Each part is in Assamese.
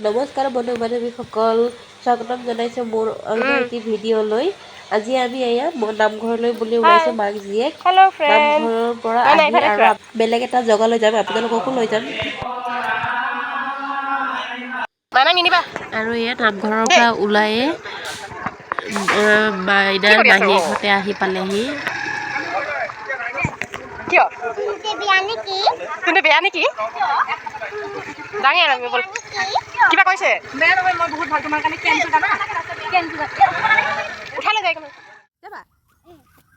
নমস্কাৰ বন্ধু বান্ধৱীসকল, স্বাগতম জনাইছোঁ মোৰ অন্য এটি ভিডিঅ'লৈ। আজি আমি এয়া নামঘৰলৈ বুলি ওলাইছোঁ মাক জীয়েক। নামঘৰৰ পৰা আহি আৰু বেলেগ এটা জেগালৈ যাম, আপোনালোককো লৈ যাম। আৰু এয়া নামঘৰৰ পৰা ওলায়ে মাইনাৰ মাহীয়েকহঁতে আহি পালেহি। কিয় তুমি বেয়া নেকি দাঙি আনিব বল কিবা কৈছে বেয়া নহয় মই বহুত ভাল তোমাৰ কাৰণে কেনটো জানা উঠাই লৈ যায় যাবা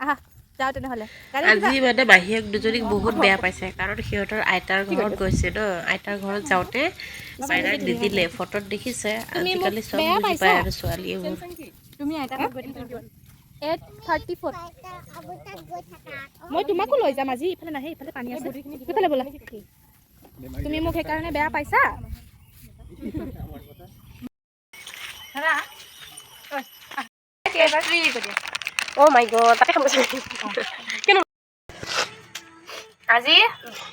আহা যাও তেনেহ'লে আজি মানে মাহীয়েক দুজনীক বহুত বেয়া পাইছে, কাৰণ সিহঁতৰ আইতাৰ ঘৰত গৈছে ন। আইতাৰ ঘৰত যাওঁতে মাইনাক নিদিলে। ফটোত দেখিছে, আজিকালি চব বুজি পায় আৰু ছোৱালীবোৰ। তুমি আইতাৰ ঘৰত গৈ থাকিবা 8:34 মই তোমাকো লৈ যাম আজি। ইফালে নাহে, ইফালে পানী আছে, ইফালে ব'লা। তুমি মোক সেইকাৰণে বেয়া পাইছা। অ' মাই গড, তাতে খাব আজি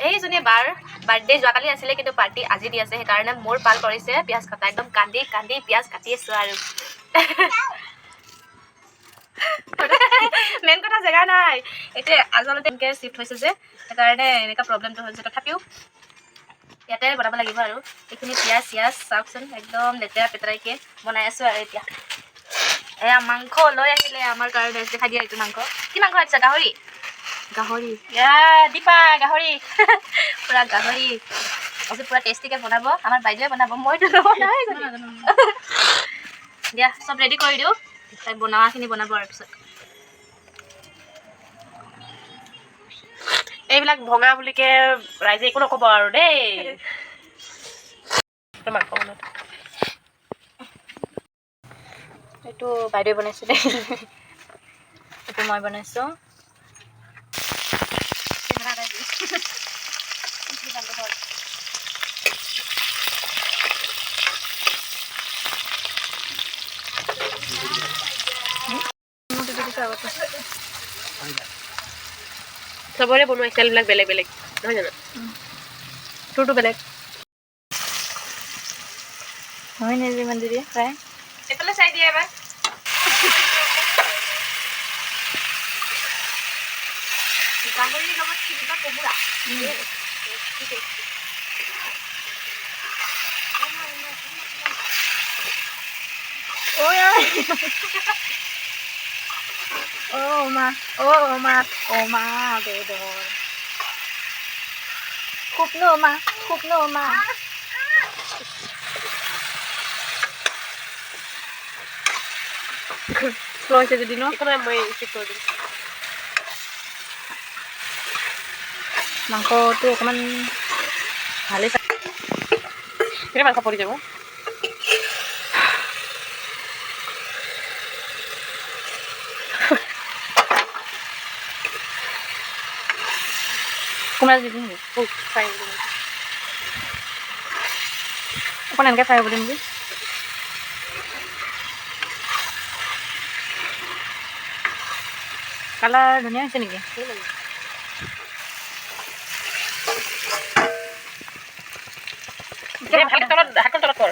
এইজনী বাৰ বাৰ্থডে যোৱাকালি আছিলে, কিন্তু পাৰ্টি আজি দি আছে। সেইকাৰণে মোৰ পাল কৰিছে পিঁয়াজ কাটা। একদম কান্দি কান্দি পিঁয়াজ কাটি আছো আৰু মেইন কথা জেগা নাই। এতিয়া আচলতে এনেকৈ চিফ্ট হৈছে যে, সেইকাৰণে এনেকুৱা প্ৰব্লেমটো হৈছে। তথাপিও ইয়াতে বনাব লাগিব আৰু এইখিনি পিঁয়াজ চিয়াজ চাওকচোন, একদম লেতেৰা পেতেৰাকৈ বনাই আছোঁ আৰু এতিয়া। এয়া মাংস লৈ আহিলে আমাৰ কাৰণে। দেখাই দিয়া এইটো মাংস। কি মাংস আনিছা? গাহৰি? গাহৰি দীপা গাহৰি পুৰা গাহৰি আজি পুৰা টেষ্টিকৈ বনাব। আমাৰ বাইদেৱে বনাব, মইতো নবনাওঁৱে দিয়া। চব ৰেডি কৰি দিওঁ, তাই বনোৱাখিনি বনাব আৰু পিছত। এইবিলাক ভঙা বুলিকে ৰাইজে একো নক'ব আৰু দেই। মাংস বনাওঁ, এইটো বাইদেৱে বনাইছোঁ দেই, এইটো মই বনাইছোঁ। চবৰে বনোৱা ষ্টাইলবিলাক বেলেগ বেলেগ নহয় জানো? তোৰটো বেলেগ নহয় নে? যিমান দি দিয়ে প্ৰায় এইফালে চাই দিয়ে এবাৰ। গাহৰিৰ লগত কিবা কোমোৰা মা বেদৰ খুব মা লৈছে যদি ন মই ঠিক কৰি দিম। মাংসটো অকণমান ভালেই চাই মাংস পৰি যাব। কোমোৰা দি দিম নেকি? ফ্ৰাই কৰি দিম অকণ এনেকৈ ফ্ৰাই কৰি দিম নেকি? কালাৰ ধুনীয়া হৈছে নেকি? তলত হাতৰ তলত কৰ।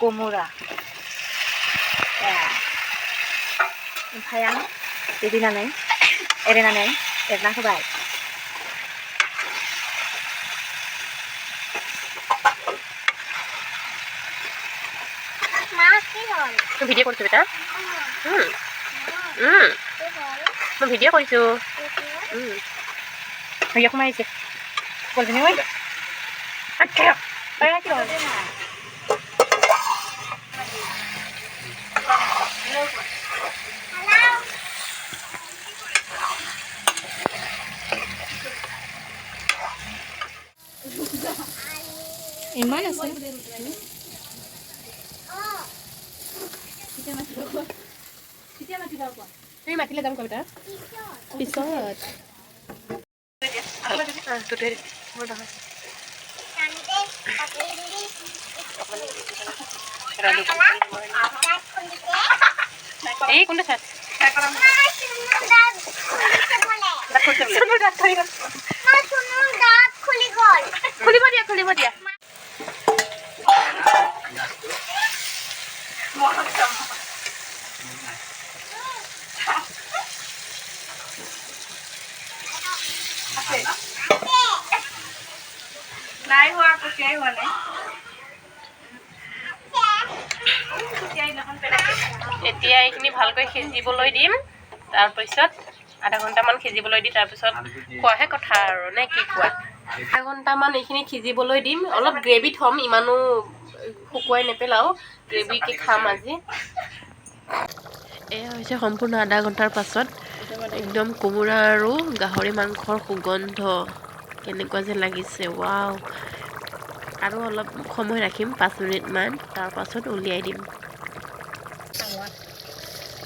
Kumura. Sayang, jadi nanay, nanay, lang sa bahay. Yung video ko kita? Yung video ko ito. Ay, ako maisip. Kung sino yun? At kaya, kaya natin yun. Iman আছে তুমি মাতিলে যাম কবিতা পিছত এই কোনটা ছাড় খুলিব দিয়া নাই হোৱা কুচিয়াই হোৱা নাই এতিয়া এইখিনি ভালকৈ সিজিবলৈ দিম তাৰপিছত আধা ঘণ্টামান সিজিবলৈ দি তাৰপিছত খোৱাহে কথা আৰু নে কি কোৱা আধা ঘণ্টামান এইখিনি সিজিবলৈ দিম অলপ গ্ৰেভি থ'ম ইমানো শুকুৱাই নেপেলাওঁ গ্ৰেভিকে খাম আজি এয়া হৈছে সম্পূৰ্ণ আধা ঘণ্টাৰ পাছত একদম কোমোৰা আৰু গাহৰি মাংসৰ সুগন্ধ কেনেকুৱা যে লাগিছে ৱাও আৰু অলপ সময় ৰাখিম 5 মিনিটমান তাৰপাছত উলিয়াই দিম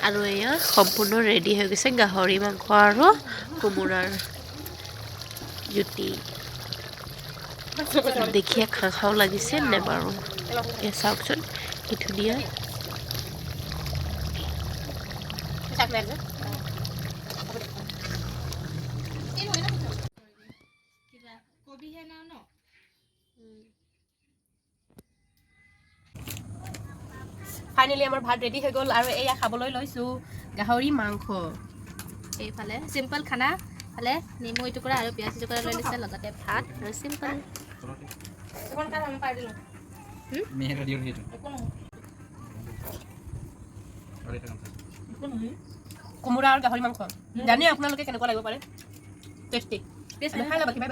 আৰু এয়া সম্পূৰ্ণ ৰেডি হৈ গৈছে গাহৰি মাংস আৰু কোমোৰাৰ জুতি দেখিয়ে খাওঁ লাগিছে নে বাৰু এ চাওকচোন কি ধুনীয়া ফাইনেলি আমাৰ ভাত ৰেডি হৈ গ'ল আৰু এয়া খাবলৈ লৈছোঁ গাহৰি মাংস এইফালে চিম্পল খানা ফালে নেমু এটুকুৰা আৰু পিঁয়াজ এটুকুৰা লৈ লৈছে লগতে ভাত আৰু চিম্পল কোমোৰা আৰু গাহৰি মাংস জানে আপোনালোকে কেনেকুৱা লাগিব পাৰে টেষ্টি খাই ল'ব কিবা